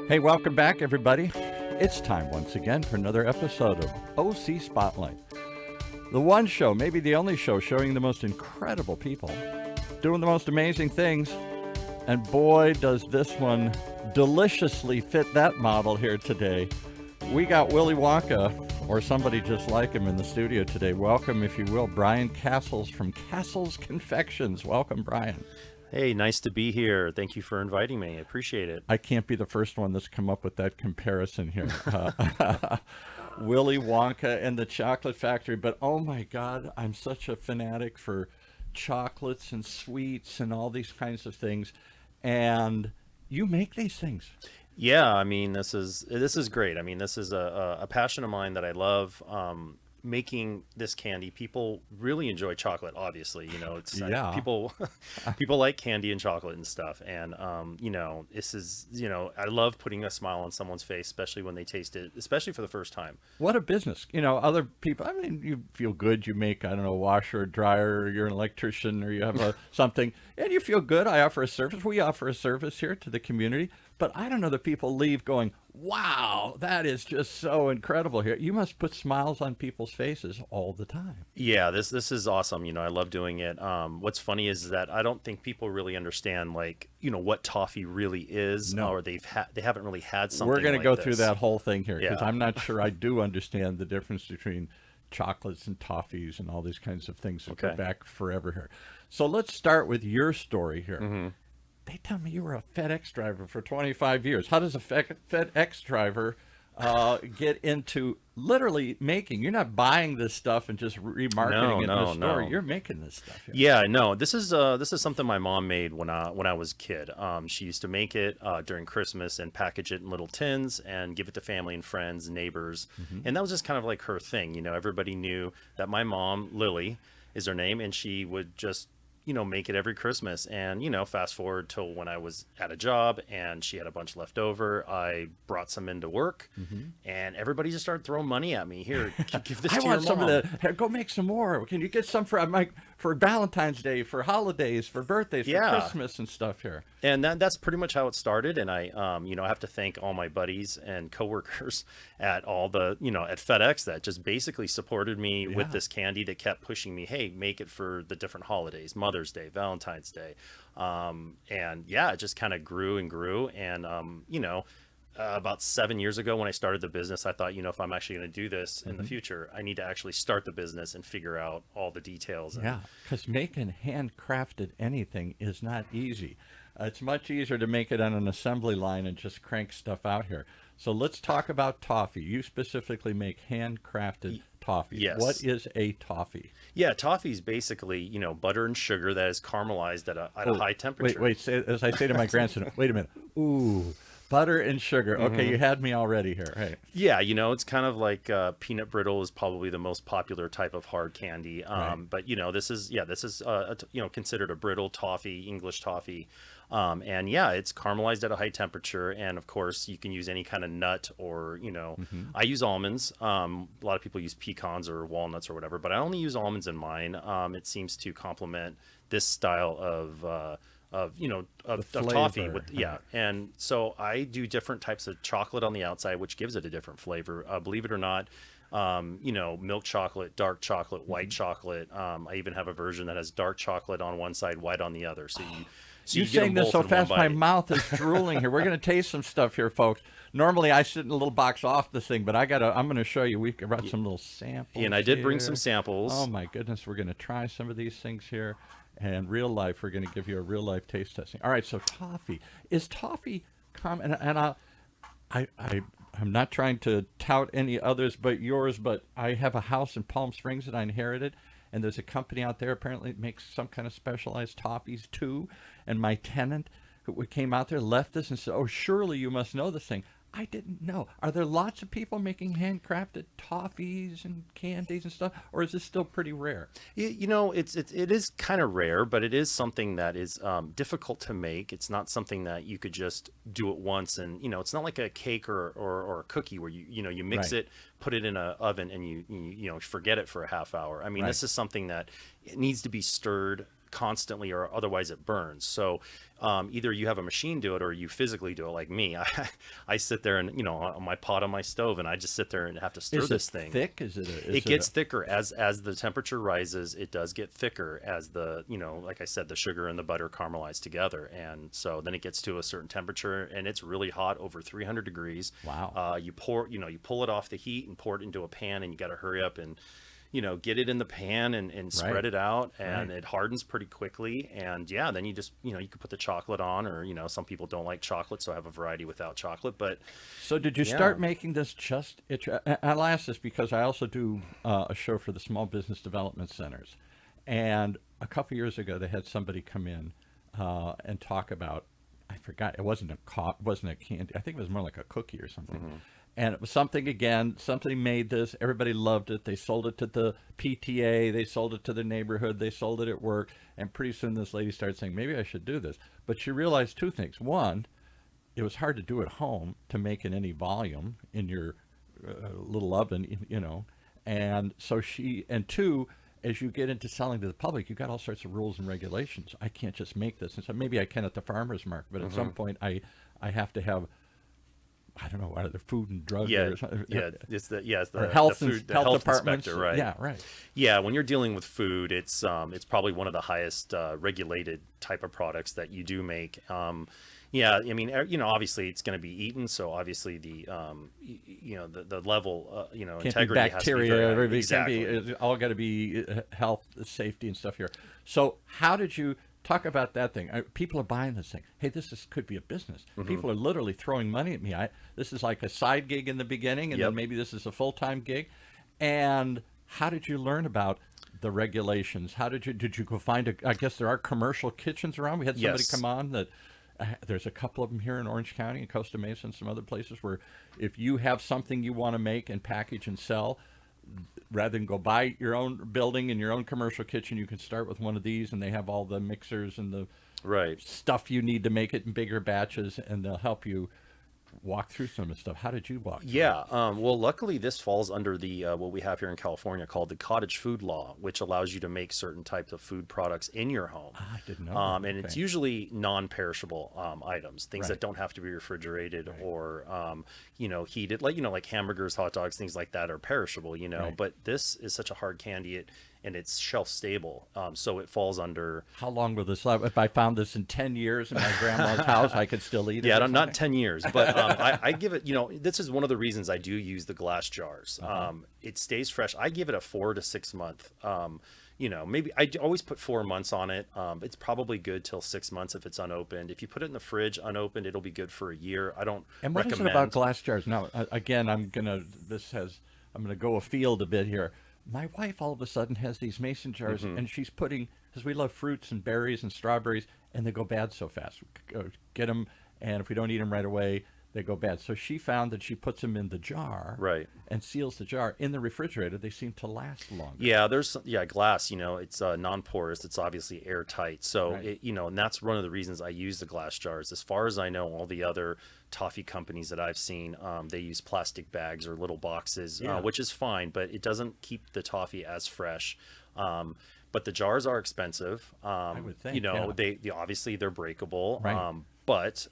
Hey, welcome back, everybody. It's time once again for another episode of OC Spotlight. The one show, maybe the only show, showing the most incredible people doing the most amazing things. And boy, does this one deliciously fit that model here today. We got Willy Wonka, or somebody just like him, in the studio today. Welcome, if you will, Brian Castles from Castles Confections. Welcome, Brian. Hey, nice to be here. Thank you for inviting me. I appreciate it. I can't be the first one that's come up with that comparison here. Willy Wonka and the Chocolate Factory. But oh my God, I'm such a fanatic for chocolates and sweets and all these kinds of things. And you make these things. Yeah, I mean, this is great. I mean, this is a passion of mine that I love. Making this candy. People really enjoy chocolate, obviously. You know, it's Yeah. people like candy and chocolate and stuff. And this is, I love putting a smile on someone's face, especially when they taste it, especially for the first time. What a business. Other people, I mean, you feel good. You make, I don't know, a washer or dryer, or you're an electrician, or you have something, and you feel good. I offer a service. We offer a service here to the community. But I don't know that people leave going, wow, that is just so incredible here. You must put smiles on people's faces all the time. Yeah, this is awesome. I love doing it. What's funny is that I don't think people really understand, what toffee really is, No. or they haven't really had something. We're going to like go this. through that whole thing here, because Yeah. I'm not sure I do understand the difference between chocolates and toffees and all these kinds of things that go Okay. back forever here. So let's start with your story here. Mm-hmm. They tell me you were a FedEx driver for 25 years. How does a FedEx driver get into literally making? You're not buying this stuff and just remarketing it in the store. No. You're making this stuff here. Yeah, no, this is something my mom made when I was a kid. She used to make it during Christmas and package it in little tins and give it to family and friends and neighbors. Mm-hmm. And that was just kind of like her thing. Everybody knew that my mom, Lily is her name, and she would just make it every Christmas. And, fast forward till when I was at a job and she had a bunch left over, I brought some into work, and everybody just started throwing money at me. Here, give this I to your want some mom. of that. Here, go make some more. Can you get some for Valentine's Day, for holidays, for birthdays, for Yeah. Christmas and stuff here? And that's pretty much how it started. And I have to thank all my buddies and coworkers at all the, at FedEx that just basically supported me with this candy, that kept pushing me, hey, make it for the different holidays, Mother's Day, Valentine's Day. And yeah, it just kind of grew and grew. And, about 7 years ago when I started the business, I thought, if I'm actually going to do this in the future, I need to actually start the business and figure out all the details. And, Yeah, because making handcrafted anything is not easy. It's much easier to make it on an assembly line and just crank stuff out here. So let's talk about toffee. You specifically make handcrafted toffee. Yes. What is a toffee? Yeah, toffee is basically, butter and sugar that is caramelized at a high temperature. Wait, as I say to my grandson, wait a minute. Ooh, butter and sugar. Okay, you had me already here. Hey. Yeah, it's kind of like peanut brittle is probably the most popular type of hard candy. Right. But this is considered a brittle toffee, English toffee. And yeah, it's caramelized at a high temperature. And of course, you can use any kind of nut or, I use almonds. A lot of people use pecans or walnuts or whatever, but I only use almonds in mine. It seems to complement this style of toffee with, and so I do different types of chocolate on the outside, which gives it a different flavor. Believe it or not, milk chocolate, dark chocolate, white chocolate. I even have a version that has dark chocolate on one side, white on the other. So You're you get saying them this both so in one fast, my bite. mouth is drooling here. We're going to taste some stuff here, folks. Normally, I sit in a little box off this thing, but I'm going to show you. We brought some little samples. And I did bring here. some samples. Oh my goodness, we're going to try some of these things here. And real life, we're going to give you a real life taste testing. All right, so toffee. Is toffee common? And I'm not trying to tout any others but yours, but I have a house in Palm Springs that I inherited, and there's a company out there apparently that makes some kind of specialized toffees too. And my tenant who came out there left this and said, "Oh, surely you must know this thing." I didn't know. Are there lots of people making handcrafted toffees and candies and stuff, or is this still pretty rare? It is kind of rare, but it is something that is difficult to make. It's not something that you could just do it once, and it's not like a cake or a cookie where you mix Right. it, put it in an oven, and you forget it for a half hour. I mean, Right. this is something that it needs to be stirred constantly, or otherwise it burns. So either you have a machine do it or you physically do it, like me. I sit there and, on my pot on my stove, and I just sit there and have to stir Is it this thing. thick? Is It gets thicker as the temperature rises. It does get thicker as the, like I said, the sugar and the butter caramelize together, and so then it gets to a certain temperature, and it's really hot, over 300 degrees. Wow. You pull it off the heat and pour it into a pan, and you got to hurry up and get it in the pan and spread it out, and it hardens pretty quickly. And yeah, then you just, you could put the chocolate on, or, some people don't like chocolate, so I have a variety without chocolate. But So did you start making this I'll ask this because I also do a show for the Small Business Development Centers. And a couple years ago, they had somebody come in and talk about, I forgot, it wasn't a candy. I think it was more like a cookie or something. And it was somebody made this, everybody loved it. They sold it to the PTA, they sold it to the neighborhood, they sold it at work. And pretty soon this lady started saying, maybe I should do this. But she realized two things. One, it was hard to do at home to make in any volume in your little oven, And so and two, as you get into selling to the public, you've got all sorts of rules and regulations. I can't just make this. And so maybe I can at the farmer's market, but at some point I have to have, I don't know, either food and drug or something. It's the health health departments, inspector, right? Yeah, right. Yeah, when you're dealing with food, it's probably one of the highest regulated type of products that you do make. Yeah, I mean, obviously it's going to be eaten, so obviously the the level, Can't integrity be bacteria, has to be exactly. it's all got to be health, safety, and stuff here. So how did you talk about that thing? People are buying this thing. Hey, could be a business. People are literally throwing money at me. This is like a side gig in the beginning, and then maybe this is a full-time gig. And how did you learn about the regulations? Did you go find I guess there are commercial kitchens around. We had somebody come on that. There's a couple of them here in Orange County and Costa Mesa and some other places where if you have something you want to make and package and sell, rather than go buy your own building and your own commercial kitchen, you can start with one of these, and they have all the mixers and the stuff you need to make it in bigger batches, and they'll help you walk through some of the stuff. How did you walk through Yeah, well, luckily this falls under the what we have here in California called the cottage food law, which allows you to make certain types of food products in your home. I didn't know. And it's usually non-perishable items, things that don't have to be refrigerated or heated, like hamburgers, hot dogs, things like that are perishable. But this is such a hard candy. And it's shelf stable, so it falls under. How long will this last? If I found this in 10 years in my grandma's house, I could still eat it. Yeah, not 10 years, but I give it. This is one of the reasons I do use the glass jars. It stays fresh. I give it a 4 to 6 month. Maybe I always put 4 months on it. It's probably good till 6 months if it's unopened. If you put it in the fridge unopened, it'll be good for a year. I don't. And what is it about glass jars? Now, again, I'm gonna go afield a bit here. My wife all of a sudden has these mason jars, and she's putting, because we love fruits and berries and strawberries, and they go bad so fast. We get them, and if we don't eat them right away, they go bad. So she found that she puts them in the jar, and seals the jar in the refrigerator. They seem to last longer. Yeah, glass. It's non-porous. It's obviously airtight. So and that's one of the reasons I use the glass jars. As far as I know, all the other toffee companies that I've seen, they use plastic bags or little boxes, which is fine, but it doesn't keep the toffee as fresh. But the jars are expensive. I would think. They obviously they're breakable. Right. But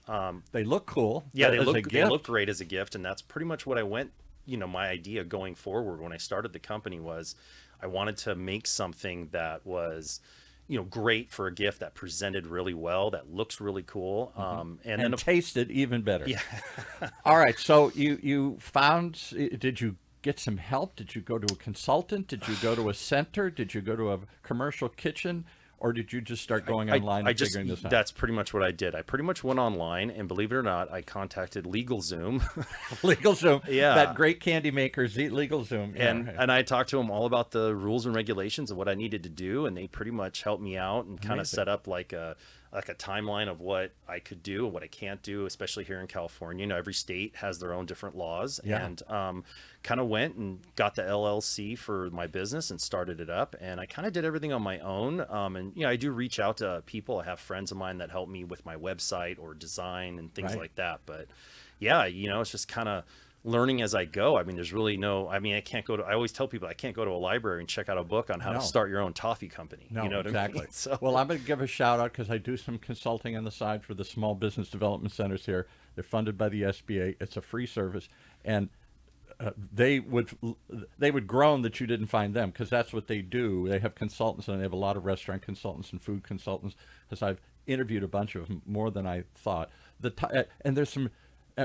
they look cool. Yeah, they look great as a gift, and that's pretty much what I went. My idea going forward when I started the company was I wanted to make something that was, great for a gift, that presented really well, that looks really cool, and then tasted even better. Yeah. All right. So you found? Did you get some help? Did you go to a consultant? Did you go to a center? Did you go to a commercial kitchen? Or did you just start going online and figuring this out? That's pretty much what I did. I pretty much went online, and believe it or not, I contacted LegalZoom. LegalZoom. Yeah. That great candy maker, LegalZoom. Yeah, and I talked to them all about the rules and regulations of what I needed to do, and they pretty much helped me out and kind of set up like a timeline of what I could do and what I can't do, especially here in California. Every state has their own different laws, and kind of went and got the LLC for my business and started it up. And I kind of did everything on my own. And I do reach out to people. I have friends of mine that help me with my website or design and things like that. But yeah, it's just kind of learning as I go. I mean, there's really no, I mean, I always tell people I can't go to a library and check out a book on how to No. start your own toffee company. No, You know what exactly. I mean? So, Well, I'm going to give a shout out because I do some consulting on the side for the small business development centers here. They're funded by the SBA. It's a free service, and they would groan that you didn't find them because that's what they do. They have consultants, and they have a lot of restaurant consultants and food consultants. Because I've interviewed a bunch of them, more than I thought. And there's some.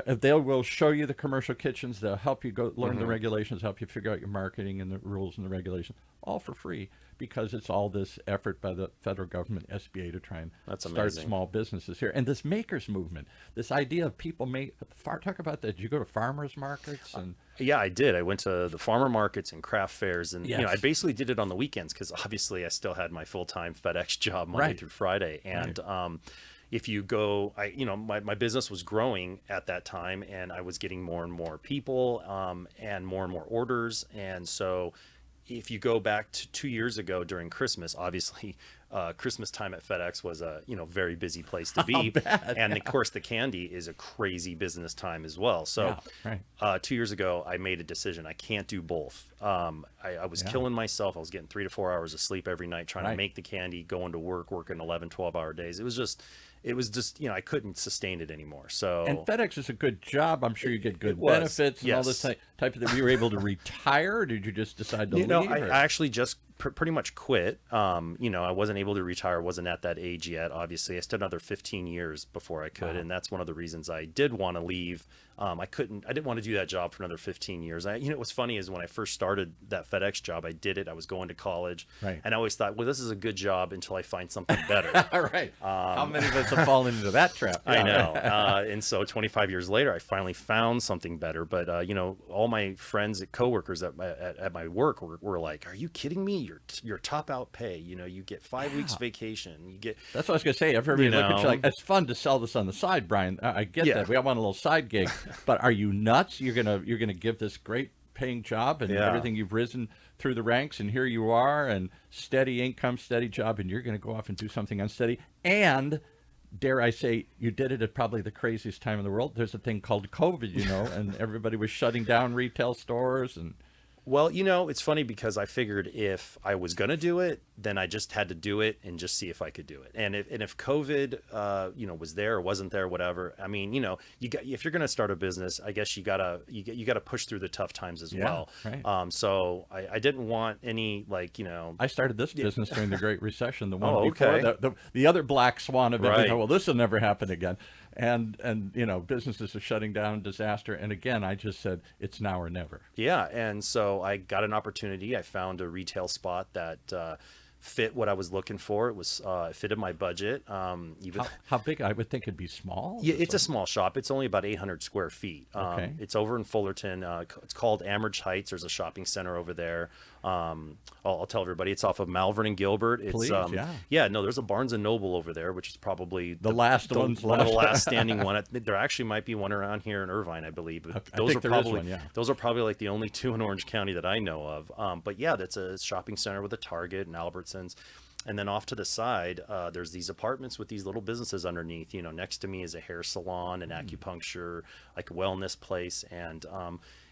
They will show you the commercial kitchens. They'll help you go learn the regulations, help you figure out your marketing and the rules and the regulations, all for free because it's all this effort by the federal government, SBA, to try and That's start amazing. small businesses here. And this makers movement, this idea of people talk about that. Did you go to farmers markets and? yeah, I did. I went to the farmer markets and craft fairs, and I Yes. basically did it on the weekends because obviously I still had my full-time FedEx job Monday Right. through Friday, and if you go, my business was growing at that time, and I was getting more and more people and more orders, and so if you go back to 2 years ago during Christmas, obviously Christmas time at FedEx was a very busy place to be, and of course the candy is a crazy business time as well. So Yeah, right. 2 years ago, I made a decision. I can't do both. I was killing myself. I was getting 3 to 4 hours of sleep every night trying to make the candy, going to work, working 11, 12-hour days. It was just I couldn't sustain it anymore. So And FedEx is a good job. I'm sure you get good was, benefits and all this yes. type of thing. You were able to retire, or did you just decide to leave? I or- actually just pretty much quit. I wasn't able to retire. Wasn't at that age yet. Obviously, I still had another 15 years before I could, and that's one of the reasons I did want to leave. I didn't want to do that job for another 15 years. What's funny is when I first started that FedEx job, I did it. I was going to college, Right. and I always thought, well, this is a good job until I find something better. All right. How many of us have fallen into that trap? I Yeah. know. And so 25 years later, I finally found something better. But, all my friends and coworkers at my work were like, are you kidding me? You're top out pay. You get 5 weeks vacation. You get. That's what I was going to say. Everybody look at you know? like, it's fun to sell this on the side, Brian. I get Yeah. that. We all want a little side gig. But are you nuts? You're gonna give this great paying job and Yeah. everything you've risen through the ranks, and here you are, and steady income, steady job, and you're going to go off and do something unsteady. And dare I say, you did it at probably the craziest time in the world. There's a thing called COVID, and everybody was shutting down retail stores and. Well, it's funny because I figured if I was going to do it, then I just had to do it and just see if I could do it. And if COVID, was there or wasn't there, whatever. I mean, if you're going to start a business, I guess you gotta push through the tough times as well. Right. So I didn't want any I started this business during the Great Recession, the one Oh, before okay. the other black swan of everything. Right. Well, this will never happen again, and businesses are shutting down, disaster. And again, I just said it's now or never. Yeah, and so I got an opportunity. I found a retail spot that fit what I was looking for. It fitted my budget. How big? I would think it'd be small. Yeah, it's a small shop. It's only about 800 square feet. Okay. It's over in Fullerton. It's called Amherst Heights. There's a shopping center over there. I'll tell everybody it's off of Malvern and Gilbert. It's, Please, yeah. Yeah, no, there's a Barnes and Noble over there, which is probably The last one's one of the left. last standing one. There actually might be one around here in Irvine, I believe. But I think there is one, yeah. those are probably like the only two in Orange County that I know of. But yeah, that's a shopping center with a Target and Albertsons. And then off to the side, there's these apartments with these little businesses underneath. Next to me is a hair salon, an acupuncture, like a wellness place. And,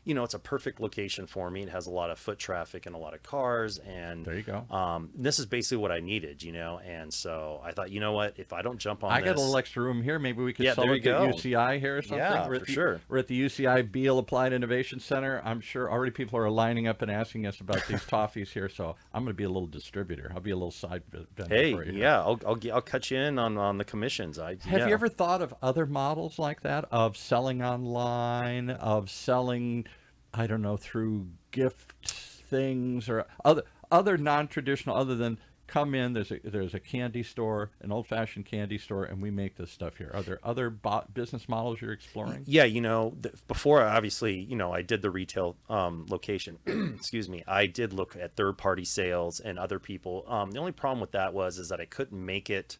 it's a perfect location for me. It has a lot of foot traffic and a lot of cars. And There you go. this is basically what I needed, And so I thought, you know what? If I don't jump on I this. got a little extra room here. Maybe we could Yeah, sell there it you to go. UCI here or something. Yeah, We're for at the, sure. We're at the UCI Beal Applied Innovation Center. I'm sure already people are lining up and asking us about these toffees here. So I'm going to be a little distributor. I'll be a little side vendor Hey, for you. yeah, I'll cut you in on the commissions. Have yeah. you ever thought of other models like that, of selling online, of selling, I don't know, through gift things or other non-traditional, other than come in, there's a candy store, an old-fashioned candy store, and we make this stuff here. Are there other business models you're exploring? Yeah, before obviously, I did the retail location. Excuse me. I did look at third-party sales and other people. The only problem with that is that I couldn't make it.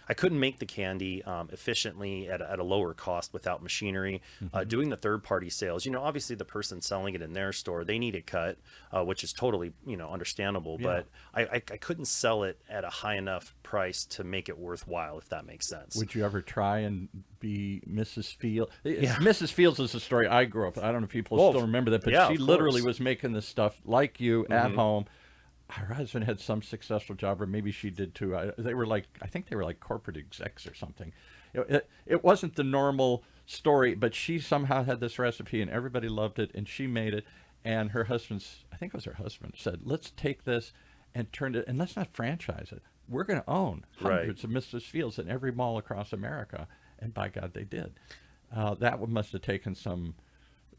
I couldn't make the candy efficiently at a lower cost without machinery. Doing the third party sales, obviously the person selling it in their store, they need it cut, which is totally, understandable. Yeah. But I couldn't sell it at a high enough price to make it worthwhile, if that makes sense. Would you ever try and be Mrs. Fields? Yeah. Mrs. Fields is a story I grew up with. I don't know if people Well, still remember that, but yeah, she of literally course. was making this stuff like you at home. Her husband had some successful job, or maybe she did too. I think they were like corporate execs or something. It wasn't the normal story, but she somehow had this recipe and everybody loved it, and she made it. And her husband's, I think it was her husband, said, let's take this and turn it, and let's not franchise it. We're going to own hundreds of Mrs. Fields in every mall across America. And by God, they did. That must have taken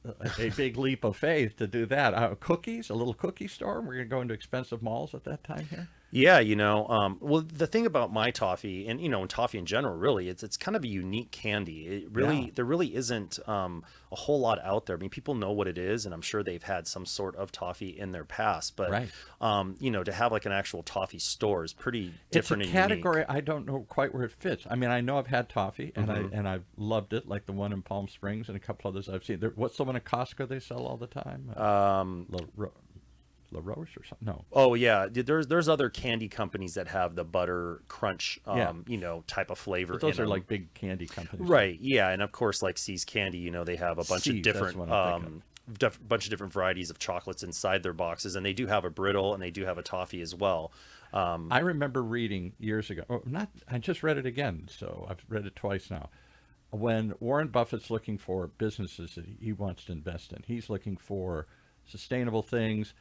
a big leap of faith to do that. Cookies, a little cookie store. We're going to go into expensive malls at that time here. Yeah, well, the thing about my toffee and toffee in general, really, it's kind of a unique candy. It really, there really isn't a whole lot out there. I mean, people know what it is, and I'm sure they've had some sort of toffee in their past. But to have like an actual toffee store is pretty different. It's a category I don't know quite where it fits. I mean, I know I've had toffee, and I've loved it, like the one in Palm Springs and a couple others I've seen. What's the one at Costco they sell all the time? La Roche or something? No. Oh yeah, there's other candy companies that have the butter crunch, type of flavor. But those in are them. like big candy companies, Right? Yeah, and of course, like C's Candy, they have a bunch of different, bunch of different varieties of chocolates inside their boxes, and they do have a brittle and they do have a toffee as well. I remember reading years ago. I just read it again, so I've read it twice now. When Warren Buffett's looking for businesses that he wants to invest in, he's looking for sustainable things,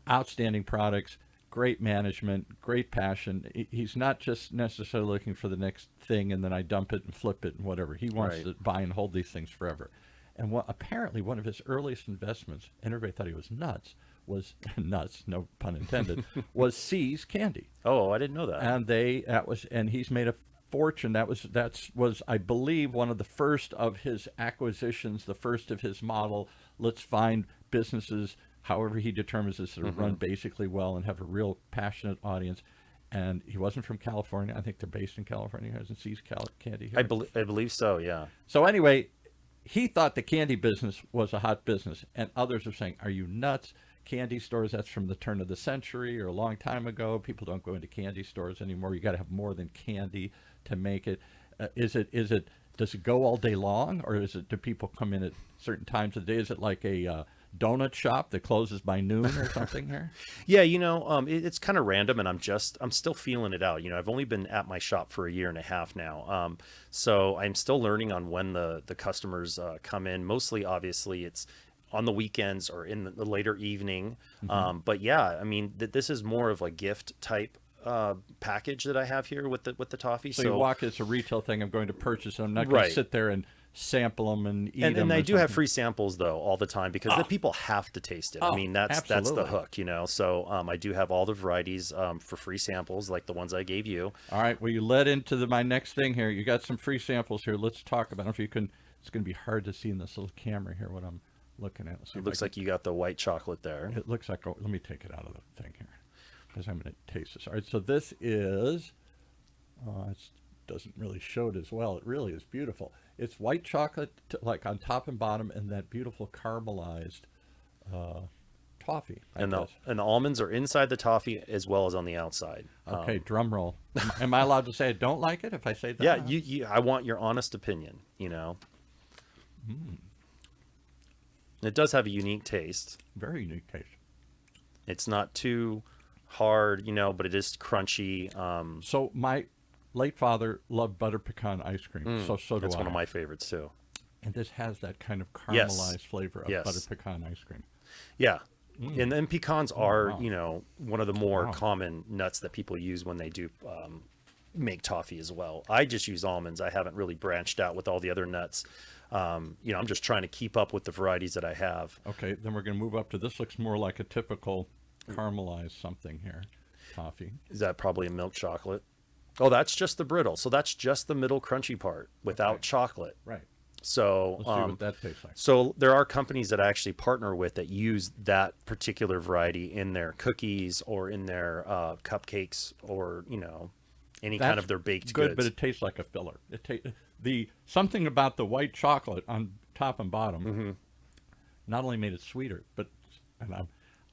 outstanding products, great management, great passion. He's not just necessarily looking for the next thing and then I dump it and flip it and whatever. He wants to buy and hold these things forever. And apparently one of his earliest investments, and everybody thought he was nuts, no pun intended, was C's Candy. Oh, I didn't know that. And he's made a fortune. That was I believe one of the first of his acquisitions, the first of his model. Let's find businesses, however he determines this, to run basically well and have a real passionate audience. And he wasn't from California. I think they're based in California. He hasn't C's Candy here. I believe so. Yeah. So anyway, he thought the candy business was a hot business, and others are saying, "Are you nuts? Candy stores, that's from the turn of the century or a long time ago. People don't go into candy stores anymore. You got to have more than candy to make it." Does it go all day long, or do people come in at certain times of the day? Is it like a donut shop that closes by noon or something here? Yeah, it's kind of random, and I'm still feeling it out. I've only been at my shop for a year and a half now, so I'm still learning on when the customers come in. Mostly, obviously, it's on the weekends or in the later evening. But yeah, I mean, this is more of a gift type package that I have here with the toffee. So you walk, it's a retail thing. I'm going to purchase them. I'm not going to sit there and sample them and eat them. And I do have free samples though all the time because the people have to taste it. I mean, that's the hook, So I do have all the varieties for free samples, like the ones I gave you. All right. Well, you led into my next thing here. You got some free samples here. Let's talk about them. If you can, it's going to be hard to see in this little camera here what I'm looking at. It looks like you got the white chocolate there. It looks like. Let me take it out of the thing here, because I'm going to taste this. All right. So this is. It doesn't really show it as well. It really is beautiful. It's white chocolate, like on top and bottom, and that beautiful caramelized toffee. And the almonds are inside the toffee as well as on the outside. Okay, drum roll. Am I allowed to say I don't like it if I say that? Yeah, I want your honest opinion. It does have a unique taste. Very unique taste. It's not too hard, but it is crunchy. So my late father loved butter pecan ice cream. So do That's I. one of my favorites too. And this has that kind of caramelized flavor of butter pecan ice cream. Yeah. And then pecans are, one of the more common nuts that people use when they do make toffee as well. I just use almonds. I haven't really branched out with all the other nuts. I'm just trying to keep up with the varieties that I have. Okay, then we're going to move up to this. Looks more like a typical caramelized something here. Toffee. Is that probably a milk chocolate? Oh, that's just the brittle. So that's just the middle crunchy part without chocolate. Right. So let's see what that tastes like. So there are companies that I actually partner with that use that particular variety in their cookies or in their cupcakes or, any That's kind of their baked good, goods. but it tastes like a filler. The something about the white chocolate on top and bottom not only made it sweeter, but and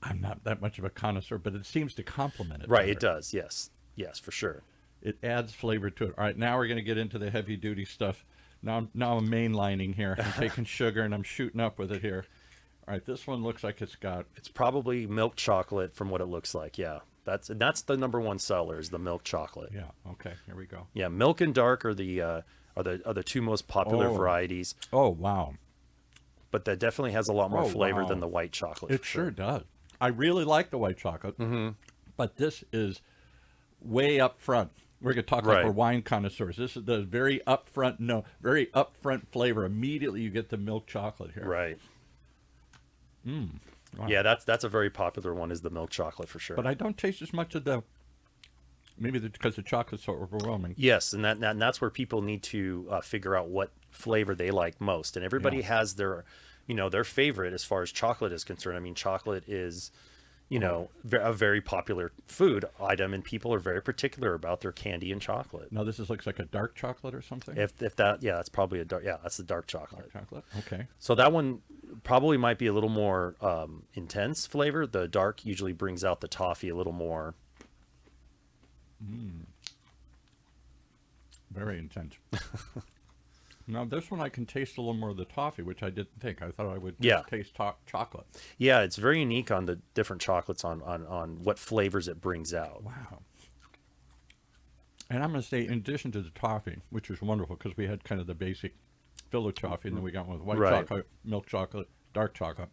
I'm not that much of a connoisseur, but it seems to complement it. Right, better. it does. Yes, yes, for sure. It adds flavor to it. All right, now we're going to get into the heavy duty stuff. Now I'm mainlining here. I'm taking sugar and I'm shooting up with it here. All right, this one looks like it's got. It's probably milk chocolate from what it looks like. Yeah, that's the number one seller is the milk chocolate. Yeah. Okay. Here we go. Yeah, milk and dark are the two most popular varieties, Oh wow! but that definitely has a lot more flavor wow. than the white chocolate. It for sure does. I really like the white chocolate, but this is way up front. We're going to talk like Right. we're wine connoisseurs. This is the very very upfront flavor. Immediately you get the milk chocolate here. Right. Wow. Yeah, that's a very popular one is the milk chocolate for sure. But I don't taste as much of the. Maybe because the chocolate's so overwhelming. Yes, and that's where people need to figure out what flavor they like most, and everybody Yeah. has their, their favorite as far as chocolate is concerned. I mean, chocolate is, a very popular food item, and people are very particular about their candy and chocolate. Now this looks like a dark chocolate or something. If that, yeah, that's probably that's the dark chocolate. Dark chocolate. Okay. So that one probably might be a little more intense flavor. The dark usually brings out the toffee a little more. Very intense. Now this one I can taste a little more of the toffee, which I didn't think. I thought I would Yeah. just taste chocolate. Yeah, it's very unique on the different chocolates on what flavors it brings out. Wow. And I'm going to say, in addition to the toffee, which was wonderful because we had kind of the basic filler toffee, and then we got one with white Right. chocolate, milk chocolate, dark chocolate.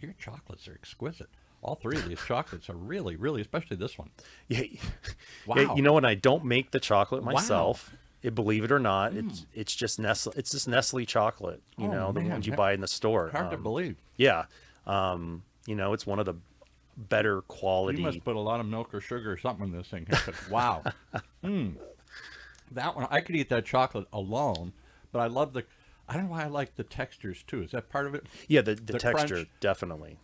Your chocolates are exquisite. All three of these chocolates are really, really, especially this one. Yeah, Wow. yeah, when I don't make the chocolate myself, believe it or not, it's just Nestle. It's just Nestle chocolate. The man, ones you buy in the store. Hard to believe. Yeah, it's one of the better quality. You must put a lot of milk or sugar or something in this thing. Here, 'cause wow. That one, I could eat that chocolate alone, but I love I don't know why I like the textures too. Is that part of it? Yeah, the the texture crunch. definitely.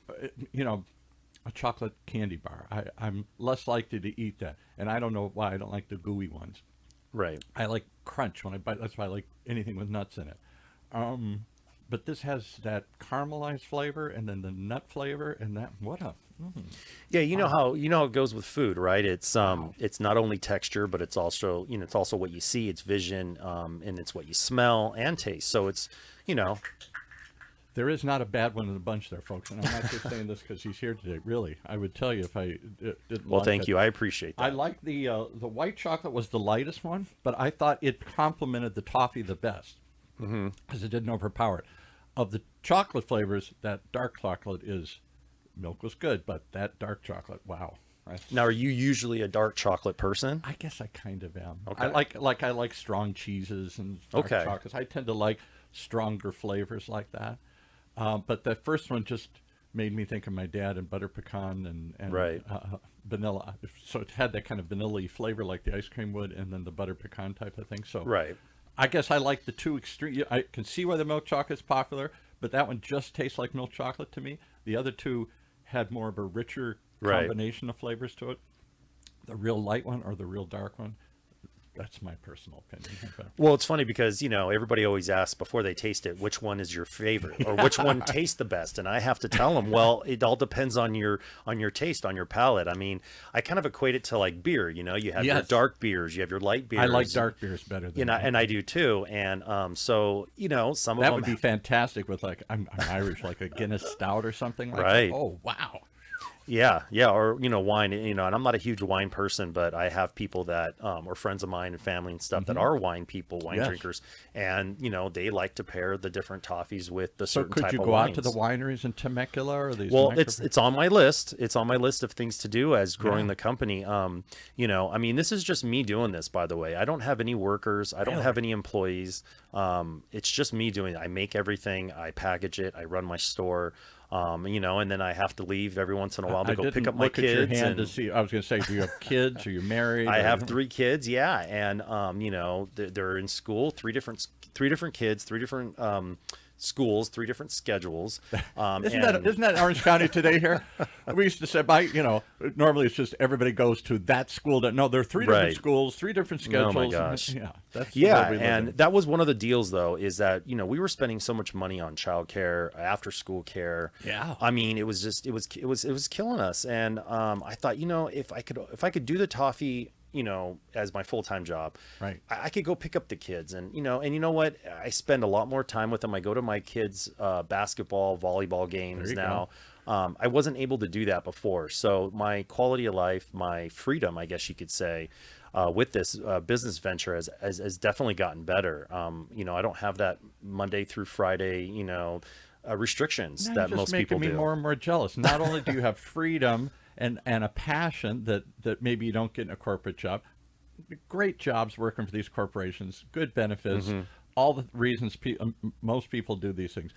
A chocolate candy bar. I'm less likely to eat that. And I don't know why I don't like the gooey ones. Right. I like crunch when I bite. That's why I like anything with nuts in it. But this has that caramelized flavor and then the nut flavor and that. Yeah, you know how it goes with food, right? It's it's not only texture, but it's also it's also what you see, it's vision, and it's what you smell and taste. So it's There is not a bad one in the bunch there, folks. And I'm not just saying this because he's here today. Really, I would tell you if I didn't. well, like thank it. you, I appreciate that. I like the white chocolate was the lightest one, but I thought it complemented the toffee the best because it didn't overpower it. Of the chocolate flavors, that dark chocolate milk was good, but that dark chocolate, wow. Now, are you usually a dark chocolate person? I guess I kind of am. Okay. I like strong cheeses and dark Okay. chocolates. I tend to like stronger flavors like that. But the first one just made me think of my dad and butter pecan and Right. Vanilla. So it had that kind of vanilla-y flavor like the ice cream would, and then the butter pecan type of thing. So Right. I guess I like the two extreme. I can see why the milk chocolate's popular, but that one just tastes like milk chocolate to me. The other two had more of a richer Right. combination of flavors to it. The real light one or the real dark one. That's my personal opinion. But Well, it's funny because, everybody always asks before they taste it, which one is your favorite or which one tastes the best? And I have to tell them, well, it all depends on your taste, on your palate. I mean, I kind of equate it to like beer, you have your Yes. dark beers, you have your light beers. I like dark beers better than And I do too. And so, some of that them would be fantastic with like I'm Irish, like a Guinness Stout or something like Right. that. Oh wow. Yeah, or wine. And I'm not a huge wine person, but I have people that or friends of mine and family and stuff that are wine people, wine Yes. drinkers, and they like to pair the different toffees with the So certain could type you of go wines. out to the wineries in Temecula or these? Well, micro- it's on my list. It's on my list of things to do as growing the company. I mean, this is just me doing this, by the way. I don't have any workers. I don't have any employees. It's just me doing it. I make everything. I package it. I run my store. And then I have to leave every once in a while to I go didn't pick up my look at your kids. hand to And see. I was going to say, do you have kids? Are you married? I Or- have 3 kids, yeah, and they're in school. Three different kids, 3 different schools, 3 different schedules. Isn't that Orange County today here? We used to say, normally it's just everybody goes to that school. No, there are 3 different Right. schools, 3 different schedules. Oh my gosh. Yeah, that's the Yeah, world we live and in. that was one of the deals, though, is that we were spending so much money on childcare, after school care. Yeah. I mean, it was just it was killing us, and I thought, if I could do the toffee, as my full time job, Right. I could go pick up the kids, and you know what, I spend a lot more time with them. I go to my kids' basketball, volleyball games There you now. I wasn't able to do that before, so my quality of life, my freedom, I guess you could say, with this business venture has definitely gotten better. I don't have that Monday through Friday, restrictions Now that you're most just making people me do. more and more jealous. Not only do you have freedom and a passion that maybe you don't get in a corporate job, great jobs working for these corporations, good benefits, all the reasons most people do these things.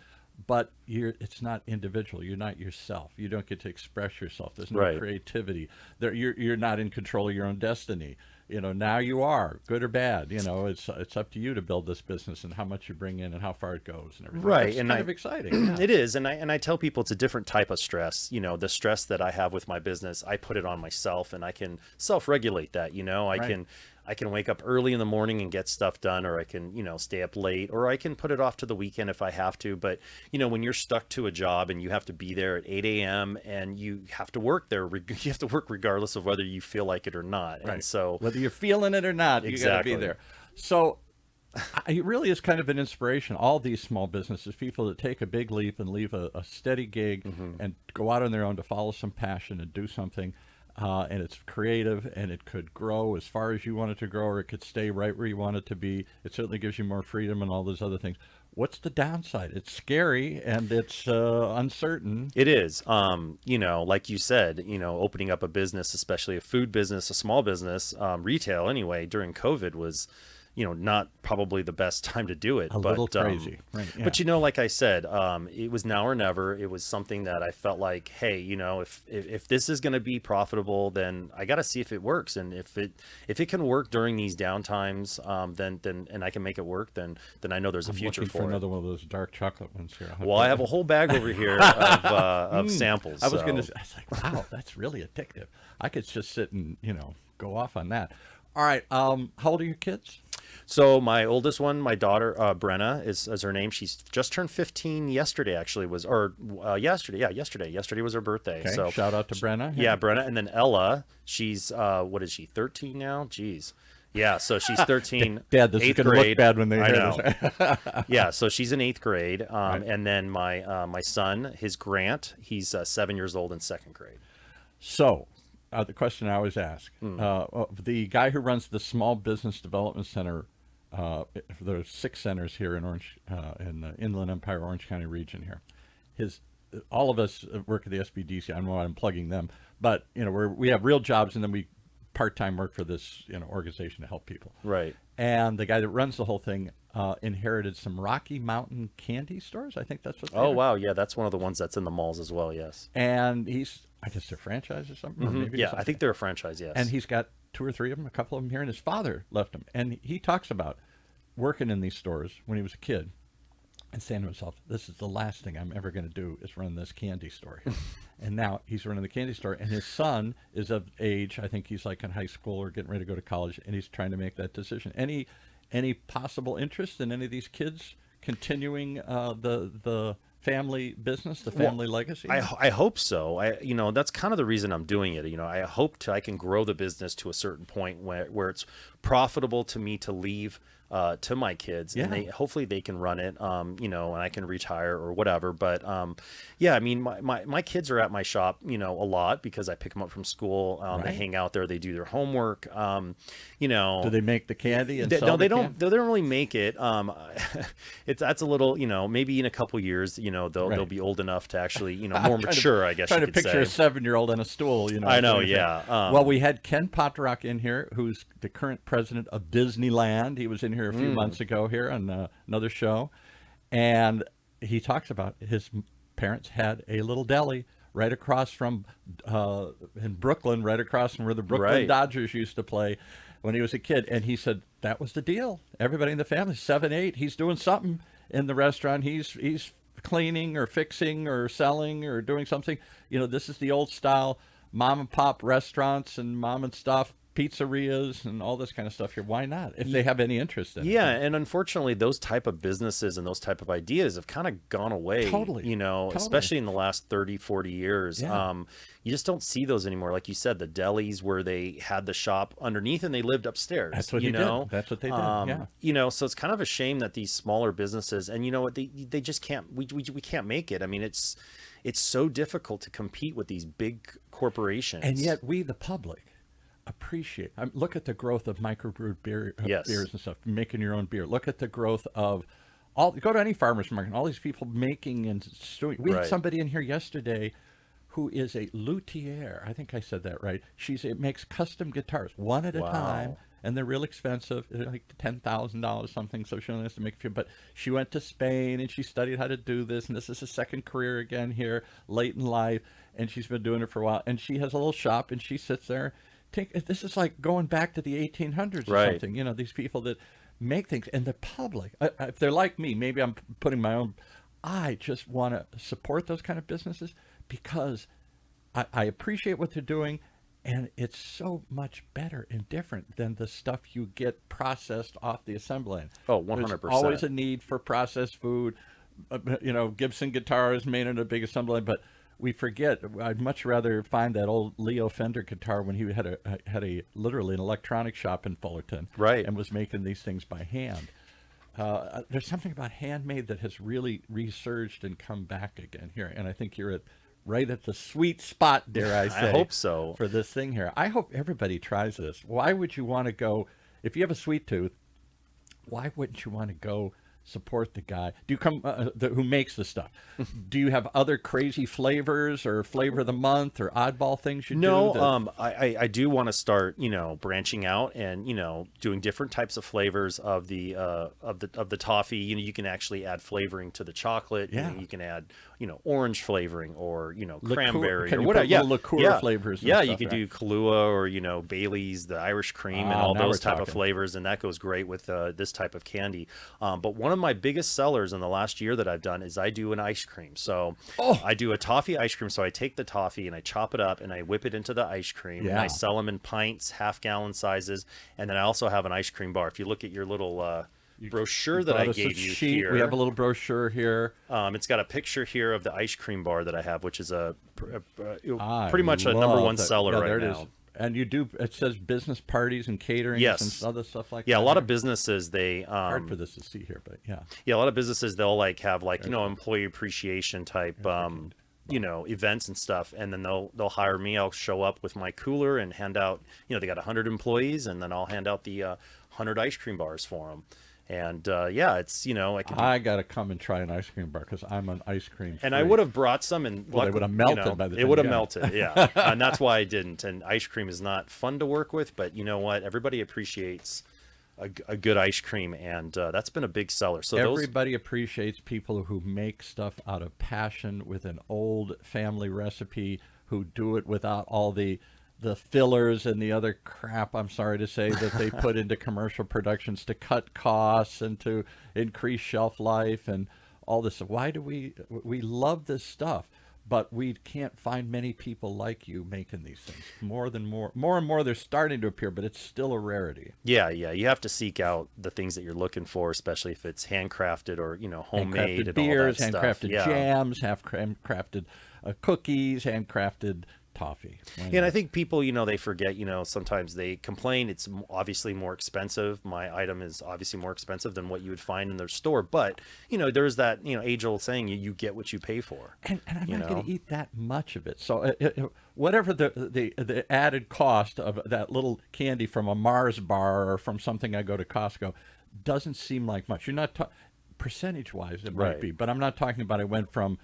But it's not individual. You're not yourself. You don't get to express yourself. There's no Right. creativity. You're not in control of your own destiny. Now you are, good or bad. It's up to you to build this business and how much you bring in and how far it goes and everything. Right, It's and kind of exciting. Yeah. It is, and I tell people it's a different type of stress. The stress that I have with my business, I put it on myself, and I can self-regulate that. I can wake up early in the morning and get stuff done, or I can stay up late, or I can put it off to the weekend if I have to. But when you're stuck to a job and you have to be there at 8 a.m. and you have to work there, you have to work regardless of whether you feel like it or not. Right. And so whether you're feeling it or not, you got to Exactly. be there. So it really is kind of an inspiration. All these small businesses, people that take a big leap and leave a steady gig and go out on their own to follow some passion and do something. And it's creative, and it could grow as far as you want it to grow, or it could stay right where you want it to be. It certainly gives you more freedom and all those other things. What's the downside? It's scary and it's uncertain. It is, like you said, opening up a business, especially a food business, a small business, retail anyway, during COVID was, not probably the best time to do it. A little crazy. Right, yeah. But, like I said, it was now or never. It was something that I felt like, hey, if this is going to be profitable, then I got to see if it works. And if it can work during these downtimes, then and I can make it work, then I know there's a future Looking for for it. another one of those dark chocolate ones here. Well, I have a whole bag over here of samples. I was so. going to. I was like, wow, that's really addictive. I could just sit and go off on that. All right. How old are your kids? So my oldest one, my daughter, Brenna is her name. She's just turned 15 yesterday, actually yesterday. Yeah, yesterday. Yesterday was her birthday. Okay. So Shout out to Brenna. yeah, Brenna. And then Ella, she's, what is she, 13 now? Jeez. Yeah, so she's 13. Dad, this is 8th going to look grade. bad when they I hear know. this. Yeah, so she's in 8th grade. Right. And then my son, his Grant, he's 7 years old in 2nd grade. So, the question I always ask, the guy who runs the Small Business Development Center, there's 6 centers here in in the Inland Empire, Orange County region here. All of us work at the SBDC. I know I'm plugging them, but we have real jobs, and then we part-time work for this organization to help people. Right. And the guy that runs the whole thing inherited some Rocky Mountain candy stores. I think that's what. Oh, wow. Yeah, that's one of the ones that's in the malls as well, yes. And I guess they're franchise or something. Or maybe Yeah, something. I think they're a franchise, yes. And he's got 2 or 3 of them, a couple of them here, and his father left him. And he talks about working in these stores when he was a kid and saying to himself, this is the last thing I'm ever going to do is run this candy store here. And now he's running the candy store, and his son is of age. I think he's like in high school or getting ready to go to college, and he's trying to make that decision. Any possible interest in any of these kids continuing the family business, the family legacy? I hope so. That's kind of the reason I'm doing it. I hope I can grow the business to a certain point where it's profitable to me to leave to my kids, and hopefully they can run it, and I can retire or whatever. But yeah, I mean, my kids are at my shop, a lot because I pick them up from school. They hang out there, they do their homework. Do they make the candy? And No, sell they the don't. candy? They don't really make it. That's a little, maybe in a couple years, they'll be old enough to actually, more mature, I guess. Trying you to could picture say. a 7-year-old on a stool. I know, sort of thing. yeah. Well, we had Ken Potrock in here, who's the current president of Disneyland. He was in here a few months ago here on another show, and he talks about his parents had a little deli right across from in Brooklyn, right across from where the Brooklyn Dodgers used to play when he was a kid. And he said that was the deal. Everybody in the family, 7, 8, he's doing something. in the restaurant. He's cleaning or fixing or selling or doing something. This is the old style mom and pop restaurants and mom and stuff pizzerias and all this kind of stuff here. Why not, if they have any interest in it? Yeah, and unfortunately, those type of businesses and those type of ideas have kind of gone away. Totally. Especially in the last 30, 40 years. Yeah. You just don't see those anymore. Like you said, the delis where they had the shop underneath and they lived upstairs. That's what you did. That's what they did. Yeah. So it's kind of a shame that these smaller businesses, and you know what, they just can't. We can't make it. I mean, it's so difficult to compete with these big corporations. And yet, we, the public, appreciate. Look at the growth of microbrewed beers and stuff, making your own beer. Look at the growth of go to any farmer's market, all these people making and stewing. We had somebody in here yesterday who is a luthier. I think I said that right. It makes custom guitars one at a time, and they're real expensive. They're like $10,000 something. So she only has to make a few. But she went to Spain and she studied how to do this. And this is a second career again here, late in life. And she's been doing it for a while. And she has a little shop, and she sits there. This is like going back to the 1800s or something. These people that make things, and the public, if they're like me, maybe I'm putting my own, I just want to support those kind of businesses because I appreciate what they're doing, and it's so much better and different than the stuff you get processed off the assembly line. Oh, 100%. There's always a need for processed food. Gibson guitars made in a big assembly line, but we forget. I'd much rather find that old Leo Fender guitar when he had literally an electronic shop in Fullerton, and was making these things by hand. There's something about handmade that has really resurged and come back again here, and I think you're right at the sweet spot, dare I say. I hope so. For this thing here, I hope everybody tries this. Why would you want to go if you have a sweet tooth? Why wouldn't you want to go support the guy? Do you come who makes the stuff? Do you have other crazy flavors or flavor of the month or oddball things you do? No, I do want to start, branching out and doing different types of flavors of the toffee. You can actually add flavoring to the chocolate. Yeah. You can add orange flavoring or Liqueur, cranberry can or you whatever. Put liqueur flavors. And yeah, stuff, you could right? do Kahlua or Bailey's, the Irish cream, and all now those we're type of talking. flavors, and that goes great with this type of candy. But one of my biggest sellers in the last year that I've done is I do an ice cream. So I do a toffee ice cream. So I take the toffee and I chop it up and I whip it into the ice cream. Yeah. And I sell them in pints, half-gallon sizes, and then I also have an ice cream bar. If you look at your little brochure that I gave you here, we have a little brochure here. it's got a picture here of the ice cream bar that I have, which is I pretty much a love number one that. seller Yeah, right there it now. is. And you do, it says business parties and catering Yes. and other stuff like that. Yeah, a lot of businesses, they hard for this to see here, but yeah. yeah, a lot of businesses, they'll have employee appreciation type events and stuff, and then they'll hire me. I'll show up with my cooler and hand out, they got 100 employees, and then I'll hand out the 100 ice cream bars for them. And it's I gotta come and try an ice cream bar because I'm an ice cream. and I would have brought some, and they would have melted by the time it would have you got melted, yeah. And that's why I didn't. And ice cream is not fun to work with, but you know what? Everybody appreciates a good ice cream, and that's been a big seller. So everybody appreciates people who make stuff out of passion with an old family recipe, who do it without all the fillers and the other crap, I'm sorry to say, that they put into commercial productions to cut costs and to increase shelf life and all this. Why do we love this stuff, but we can't find many people like you making these things? More and more they're starting to appear, but it's still a rarity. Yeah, you have to seek out the things that you're looking for, especially if it's handcrafted or homemade, Handcrafted and beers, all that handcrafted stuff. jams, handcrafted cookies, handcrafted toffee. And I think people, they forget, sometimes they complain it's obviously more expensive. My item is obviously more expensive than what you would find in their store. But, there's that, age-old saying, you get what you pay for. And I'm not going to eat that much of it. So whatever the added cost of that little candy from a Mars bar or from something I go to Costco doesn't seem like much. You're not percentage-wise, it might be. But I'm not talking about I went from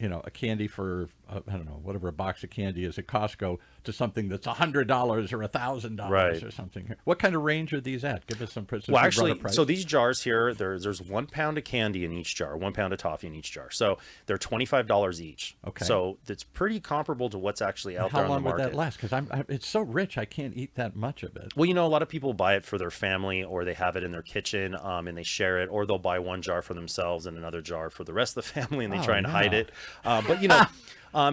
a candy for I don't know, whatever a box of candy is at Costco, to something that's $100 or $1,000 Right. or something here. What kind of range are these at? Give us some since Well, you brought actually, a price. so these jars here, there's 1 pound of candy in each jar, 1 pound of toffee in each jar. So they're $25 each. Okay. So it's pretty comparable to what's actually out there How on the long would market. that last? Because it's so rich, I can't eat that much of it. Well, a lot of people buy it for their family, or they have it in their kitchen, and they share it, or they'll buy one jar for themselves and another jar for the rest of the family, and they try and hide it. But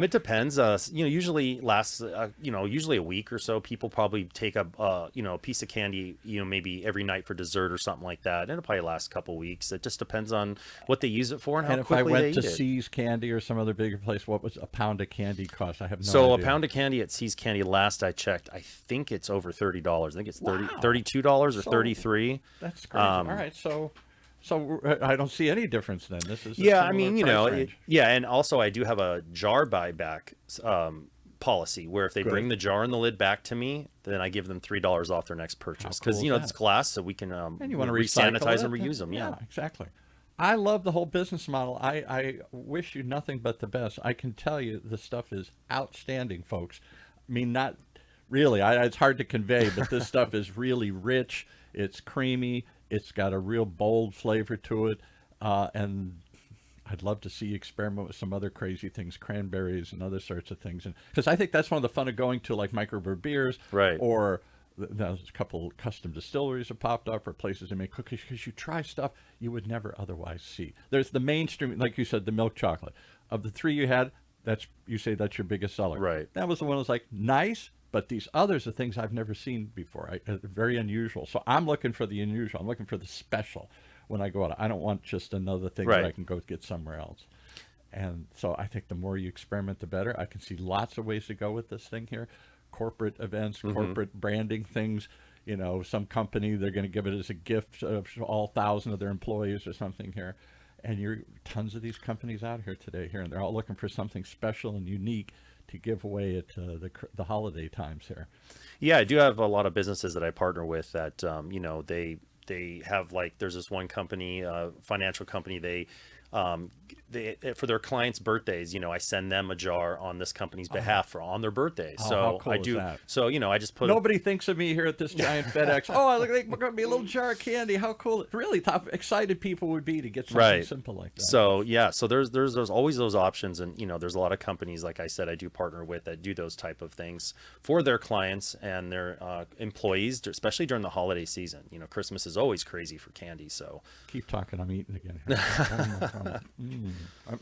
it depends. Usually lasts, usually a week or so. People probably take a piece of candy, maybe every night for dessert or something like that. And it'll probably last a couple weeks. It just depends on what they use it for and how And if I quickly they went to eat it. C's Candy or some other bigger place, what was a pound of candy cost? I have no So idea. a pound of candy at C's Candy, last I checked, I think it's over $30. I think it's Wow. $32 or So- $33. That's crazy. All right, so I don't see any difference then. This is a Yeah, I similar mean, price range. and also I do have a jar buyback policy where if they Good. bring the jar and the lid back to me, then I give them $3 off their next purchase, because cool is it's that? glass, so we can And you want to re-sanitize and reuse them. Yeah, exactly. I love the whole business model. I wish you nothing but the best. I can tell you the stuff is outstanding, folks. I mean, not really. It's hard to convey, but this stuff is really rich. It's creamy. It's got a real bold flavor to it. And I'd love to see you experiment with some other crazy things, cranberries and other sorts of things. And because I think that's one of the fun of going to like microbrew beers, Right. or there's a couple custom distilleries have popped up, or places that make cookies, because you try stuff you would never otherwise see. There's the mainstream, like you said, the milk chocolate. Of the three you had, you say that's your biggest seller. Right. That was the one that was like, nice, but these others are things I've never seen before. Very unusual. So I'm looking for the unusual. I'm looking for the special when I go out. I don't want just another thing that I Right. can go get somewhere else. And so I think the more you experiment, the better. I can see lots of ways to go with this thing here. Corporate events, corporate branding things. Some company, they're going to give it as a gift to all 1,000 of their employees or something here. And you're tons of these companies out here today here, and they're all looking for something special and unique to give away at the holiday times here. Yeah, I do have a lot of businesses that I partner with that, they have, like, there's this one company, financial company, they for their clients' birthdays, I send them a jar on this company's behalf on their birthdays. Oh, So how cool I is do. that? So I just put Nobody thinks of me here at this giant FedEx. Oh, I look like we're going to be a little jar of candy. How cool! Really, how excited people would be to get something Right. simple like that. So so there's always those options, and there's a lot of companies, like I said, I do partner with, that do those type of things for their clients and their employees, especially during the holiday season. Christmas is always crazy for candy. So Keep talking. I'm eating again.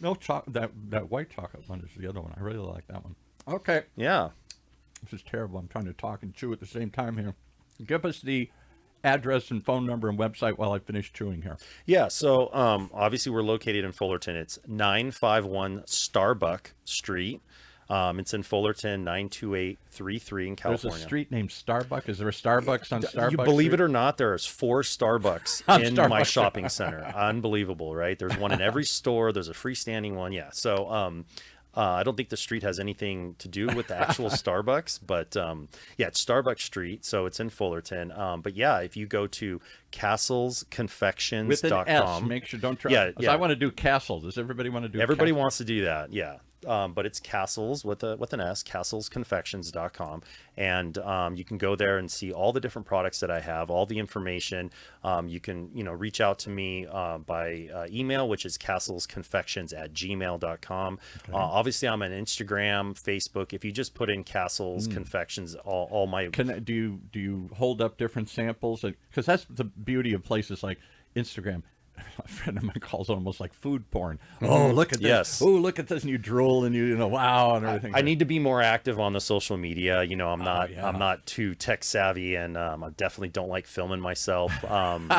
No that white chocolate one is the other one. I really like that one. Okay. yeah. This is terrible. I'm trying to talk and chew at the same time here. Give us the address and phone number and website while I finish chewing here. Yeah, so obviously we're located in Fullerton. It's 951 Starbuck Street. It's in Fullerton, 92833 in California. There's a street named Starbuck. Is there a Starbucks on Starbuck? You believe Street? it or not, there's 4 Starbucks On in Starbucks my Street. shopping center. Unbelievable, right? There's one in every store. There's a freestanding one. Yeah. So I don't think the street has anything to do with the actual Starbucks, but it's Starbuck Street. So it's in Fullerton. But yeah, if you go to castlesconfections.com. With an S. Make sure don't try. Yeah, 'cause yeah. I want to do Castle. Does everybody want to do? Everybody Castle? wants to do that, yeah. But it's Castles with an S, castlesconfections.com. And you can go there and see all the different products that I have, all the information. You can, reach out to me by email, which is castlesconfections@gmail.com. Obviously, I'm on Instagram, Facebook. If you just put in Castles Confections, all my... Do you hold up different samples? Because that's the beauty of places like Instagram. A friend of mine calls it almost like food porn. Oh, look at this. Yes. Oh, look at this. And you drool and wow and everything. I need to be more active on the social media. I'm not yeah. I'm not too tech savvy, and I definitely don't like filming myself.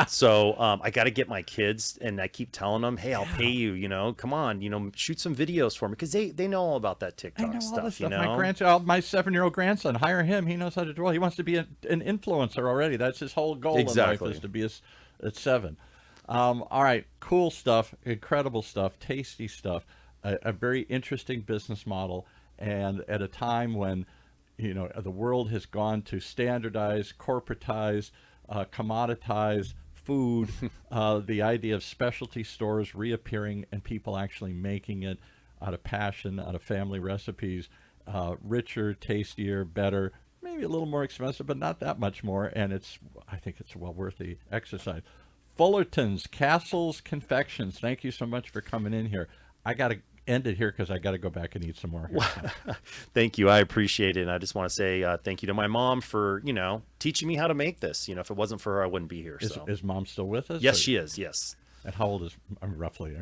So I got to get my kids, and I keep telling them, hey, I'll pay you. Come on, shoot some videos for me, because they know all about that I TikTok know stuff. all this stuff. My 7-year-old grandson, hire him. He knows how to draw. He wants to be an influencer already. That's his whole goal Exactly. in life, is to be at 7. All right, cool stuff, incredible stuff, tasty stuff, a very interesting business model, and at a time when, the world has gone to standardize, corporatize, commoditize food, the idea of specialty stores reappearing and people actually making it. out of passion, out of family recipes, richer, tastier, better, maybe a little more expensive, but not that much more. And I think it's well worth the exercise. Fullerton's Castles Confections. Thank you so much for coming in here. I got to end it here because I got to go back and eat some more here. Thank you. I appreciate it. And I just want to say thank you to my mom for, teaching me how to make this. If it wasn't for her, I wouldn't be here. Is Mom still with us? Yes, she is. Yes. And how old is roughly?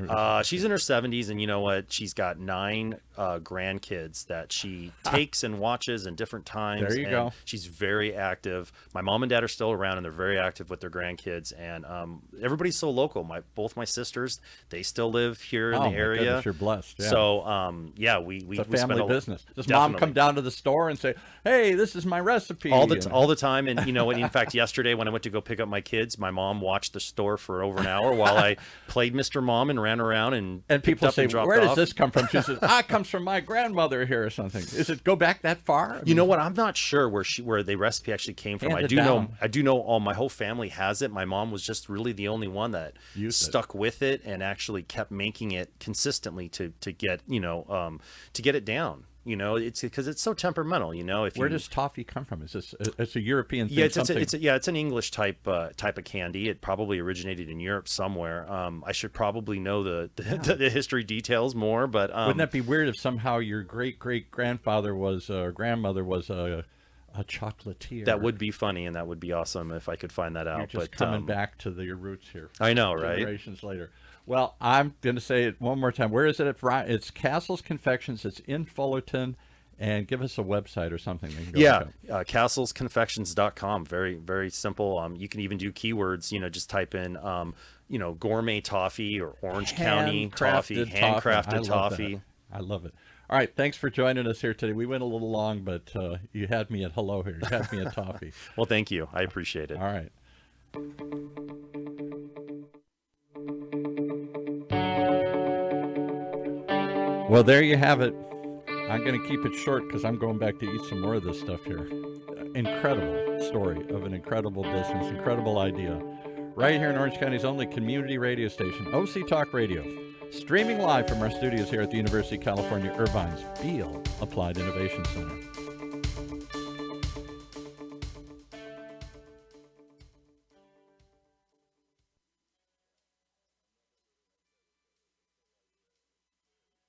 She's in her 70s, and you know what? She's got 9 grandkids that she takes and watches in different times. There you go. She's very active. My mom and dad are still around, and they're very active with their grandkids. And everybody's so local. Both my sisters, they still live here in the area. Goodness, you're blessed. Yeah. So we it's a family business. Does definitely. Mom come down to the store and say, "Hey, this is my recipe"? All the time. And in fact, yesterday when I went to go pick up my kids, my mom watched the store for over an hour while I played Mr. Mom and ran around and people say, "Where does off. this come from?" She says, it comes from my grandmother here or something. Is it go back that far? You know what? I'm not sure where the recipe actually came from. I do know all my whole family has it. My mom was just really the only one that stuck with it and actually kept making it consistently to get it down. It's because it's so temperamental. Where does toffee come from? Is this it's a European thing? Yeah, it's an English type of candy. It probably originated in Europe somewhere. I should probably know the history details more, but wouldn't that be weird if somehow your great grandfather was or grandmother was a chocolatier? That would be funny, and that would be awesome if I could find that out. You're just coming back to your roots here. I know, right? Generations later. Well, I'm going to say it one more time. Where is it? It's Castles Confections. It's in Fullerton. And give us a website or something. castlesconfections.com. Very, very simple. You can even do keywords, just type in, gourmet toffee or Orange County toffee, handcrafted toffee. I love it. All right. Thanks for joining us here today. We went a little long, but you had me at hello here. You had me at toffee. Well, thank you. I appreciate it. All right. Well, there you have it. I'm going to keep it short because I'm going back to eat some more of this stuff here. Incredible story of an incredible business, incredible idea. Right here in Orange County's only community radio station, OC Talk Radio. Streaming live from our studios here at the University of California, Irvine's Beale Applied Innovation Center.